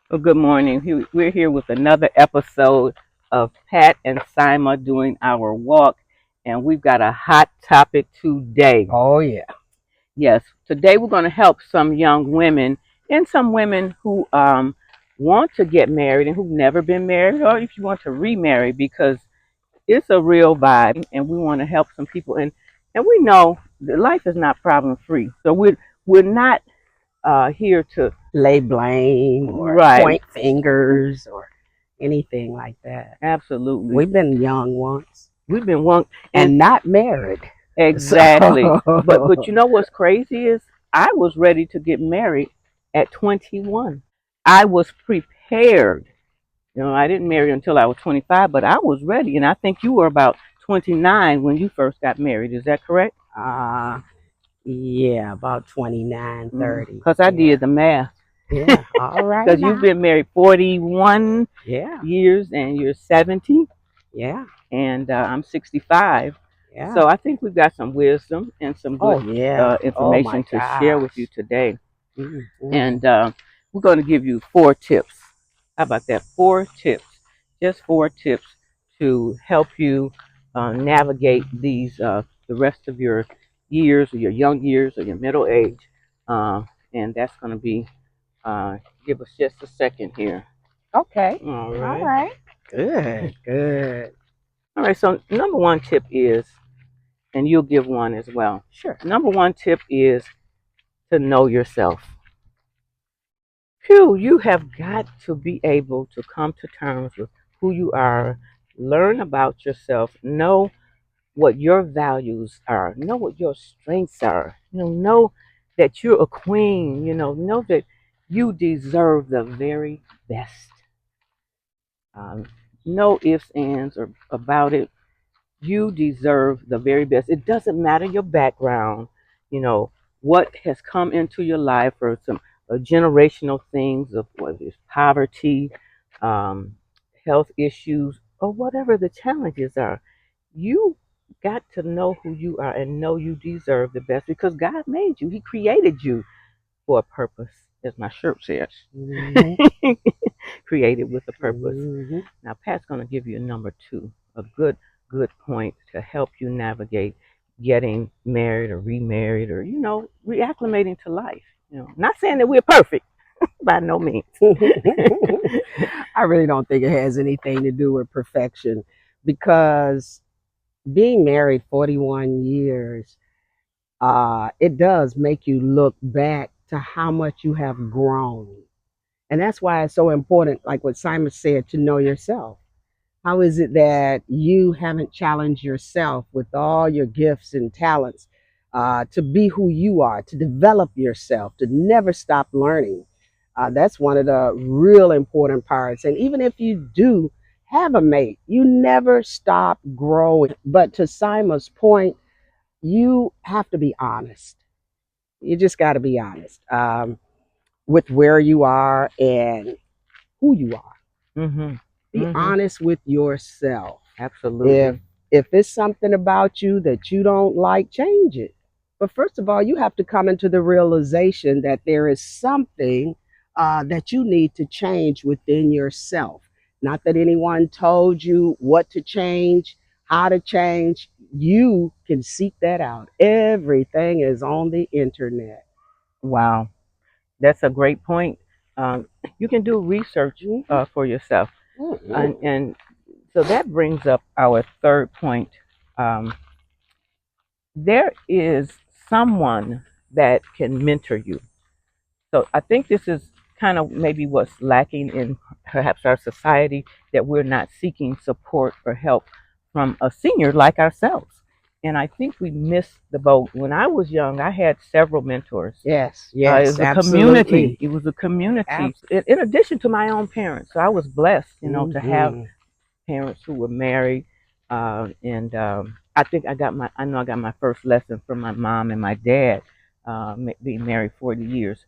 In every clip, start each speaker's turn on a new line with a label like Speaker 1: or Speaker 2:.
Speaker 1: Well, good morning. We're here with another episode of Pat and Sima doing our walk, and we've got a hot topic today.
Speaker 2: Oh yeah.
Speaker 1: Yes, today we're going to help some young women and some women who want to get married and who've never been married, or if you want to remarry, because it's a real vibe, and we want to help some people. And we know that life is not problem free, so we're not here to
Speaker 2: Lay blame or
Speaker 1: right.
Speaker 2: point fingers or anything like that.
Speaker 1: Absolutely.
Speaker 2: We've been young once
Speaker 1: We've been one and
Speaker 2: and not married. So
Speaker 1: exactly. But you know what's crazy is I was ready to get married at 21. I was prepared. I didn't marry until I was 25, but I was ready, and I think you were about 29 when you first got married. Is that correct?
Speaker 2: uh yeah, about 29, 30.
Speaker 1: Because I
Speaker 2: Yeah.
Speaker 1: did the math.
Speaker 2: Yeah. All right
Speaker 1: Because you've
Speaker 2: now.
Speaker 1: been married 41
Speaker 2: Yeah.
Speaker 1: years and you're 70,
Speaker 2: Yeah.
Speaker 1: and I'm 65.
Speaker 2: Yeah.
Speaker 1: So I think we've got some wisdom and some good
Speaker 2: Oh yeah. Oh my
Speaker 1: information to share with you
Speaker 2: gosh.
Speaker 1: today.
Speaker 2: Mm-hmm.
Speaker 1: And we're going to give you 4 tips. How about that? 4 tips. Just 4 tips to help you navigate the rest of your years, or your young years, or your middle age. Uh, and that's going to be, give us just a second here.
Speaker 2: Okay.
Speaker 1: All
Speaker 2: All
Speaker 1: right.
Speaker 2: right. Good. Good.
Speaker 1: All right. So, number one tip is, and you'll give one as well.
Speaker 2: Sure.
Speaker 1: Number one tip is to know yourself. Phew, you have got to be able to come to terms with who you are, learn about yourself, know what your values are, know what your strengths are, know that you're a queen, know that you deserve the very best. Um, no ifs, ands, or about it. You deserve the very best. It doesn't matter your background, you know, what has come into your life, or some generational things of whether it's poverty, um, health issues, or whatever the challenges are. You got to know who you are and know you deserve the best because God made you. He created you for a purpose, as my shirt says.
Speaker 2: Mm-hmm.
Speaker 1: Created with a purpose.
Speaker 2: Mm-hmm.
Speaker 1: Now, Pat's going to give you a number 2, a good point to help you navigate getting married or remarried, or reacclimating to life. Not saying that we're perfect by no means.
Speaker 2: I really don't think it has anything to do with perfection because being married 41 years, it does make you look back to how much you have grown. And that's why it's so important, like what Simon said, to know yourself. How is it that you haven't challenged yourself with all your gifts and talents to be who you are, to develop yourself, to never stop learning? That's one of the real important parts. And even if you do have a mate, you never stop growing. But to Simon's point, you have to be honest. You just got to be honest with where you are and who you are.
Speaker 1: Mhm.
Speaker 2: Be
Speaker 1: Mhm.
Speaker 2: honest with yourself. If
Speaker 1: Absolutely.
Speaker 2: if it's something about you that you don't like, change it. But first of all, you have to come into the realization that there is something that you need to change within yourself. Not that anyone told you what to change, how to change. You can seek that out. Everything is on the internet.
Speaker 1: Wow, that's a great point. Um, you can do research
Speaker 2: Mhm.
Speaker 1: for yourself,
Speaker 2: Mhm.
Speaker 1: and so that brings up our third point. Um, there is someone that can mentor you. So I think this is kind of maybe what's lacking in perhaps our society, that we're not seeking support or help from a senior like ourselves. And I think we missed the boat. When I was young, I had several mentors.
Speaker 2: Yes,
Speaker 1: It
Speaker 2: yes,
Speaker 1: was a community.
Speaker 2: absolutely.
Speaker 1: It was a community.
Speaker 2: Abs-
Speaker 1: In addition to my own parents, so I was blessed, to have
Speaker 2: mhm.
Speaker 1: parents who were married. And I think I know I got my first lesson from my mom and my dad, being married 40 years.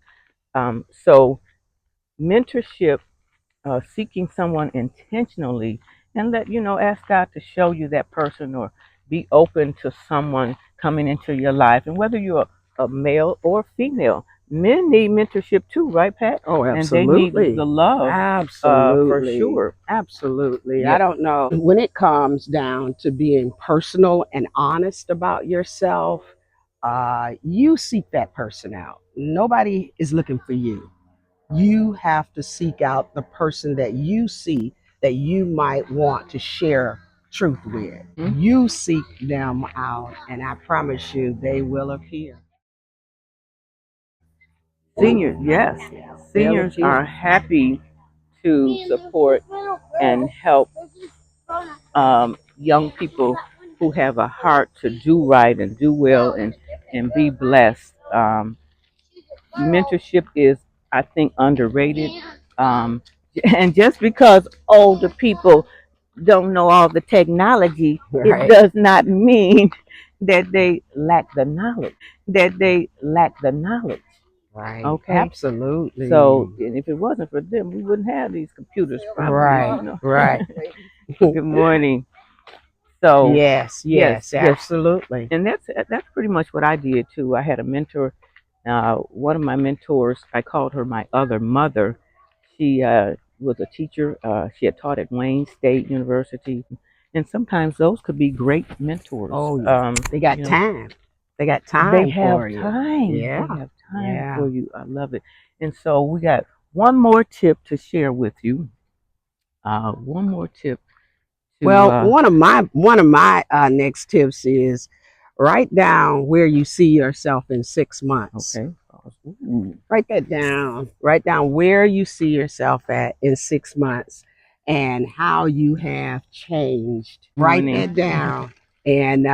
Speaker 1: So mentorship, seeking someone intentionally, and ask God to show you that person, or be open to someone coming into your life, and whether you're a male or female, men need mentorship too, right, Pat?
Speaker 2: Oh,
Speaker 1: And they need the
Speaker 2: absolutely.
Speaker 1: love, for
Speaker 2: Absolutely.
Speaker 1: sure.
Speaker 2: Absolutely. I
Speaker 1: Yep.
Speaker 2: don't know. When it comes down to being personal and honest about yourself, you seek that person out. Nobody is looking for you. You have to seek out the person that you see that you might want to share truth with.
Speaker 1: Mhm.
Speaker 2: You seek them out, and I promise you, they will appear.
Speaker 1: Seniors, yes,
Speaker 2: Yeah, they'll
Speaker 1: seniors are
Speaker 2: appear.
Speaker 1: happy to support and help young people who have a heart to do right and do well and be blessed. Mentorship is, I think, underrated. Um, and just because older people don't know all the technology, it
Speaker 2: Right,
Speaker 1: does not mean that they lack the knowledge. That they lack the knowledge.
Speaker 2: right.
Speaker 1: Okay.
Speaker 2: Absolutely.
Speaker 1: So, and if it wasn't for them, we wouldn't have these computers, probably.
Speaker 2: Right, right.
Speaker 1: Good morning. So,
Speaker 2: Yes,
Speaker 1: yes,
Speaker 2: yes,
Speaker 1: yes,
Speaker 2: absolutely.
Speaker 1: and that's pretty much what I did too. I had a mentor. One of my mentors, I called her my other mother. She was a teacher. She had taught at Wayne State University, and sometimes those could be great mentors.
Speaker 2: Oh, yeah. They got
Speaker 1: You know,
Speaker 2: time. They got
Speaker 1: they
Speaker 2: time
Speaker 1: have
Speaker 2: for you.
Speaker 1: time. They
Speaker 2: Yeah,
Speaker 1: have time
Speaker 2: yeah.
Speaker 1: for you. I love it. And so we got one more tip to share with you. One more tip to
Speaker 2: Well, one of my next tips is write down where you see yourself in 6 months.
Speaker 1: okay. Ooh,
Speaker 2: Write that down. Write down where you see yourself at in 6 months and how you have changed. Write
Speaker 1: morning.
Speaker 2: that down and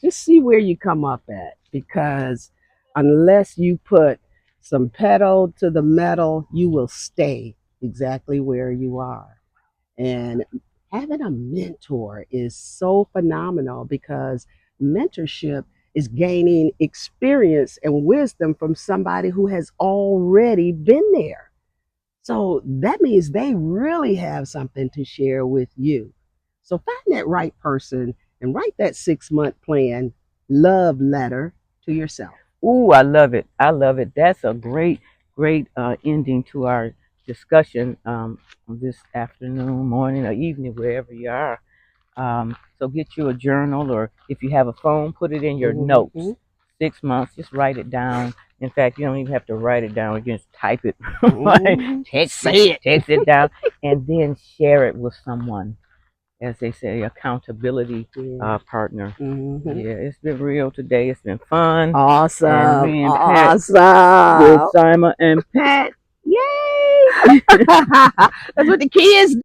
Speaker 2: just see where you come up at. Because unless you put some pedal to the metal, you will stay exactly where you are. And having a mentor is so phenomenal because mentorship is gaining experience and wisdom from somebody who has already been there. So that means they really have something to share with you. So find that right person and write that 6 month plan love letter to yourself.
Speaker 1: Ooh, I love it. I love it. That's a great, great ending to our discussion this afternoon, morning, or evening, wherever you are. So get you a journal, or if you have a phone, put it in your notes.
Speaker 2: Mm-hmm.
Speaker 1: 6 months, just write it down. In fact, you don't even have to write it down. You can just type it, right?
Speaker 2: Mm-hmm. Say it.
Speaker 1: Text it down, and then share it with someone, as they say, accountability
Speaker 2: Yeah.
Speaker 1: partner.
Speaker 2: Mm-hmm.
Speaker 1: Yeah, it's been real today. It's been fun. And
Speaker 2: Awesome.
Speaker 1: me and Pat with
Speaker 2: Awesome.
Speaker 1: Sima and Pat. Yay!
Speaker 2: That's what the kids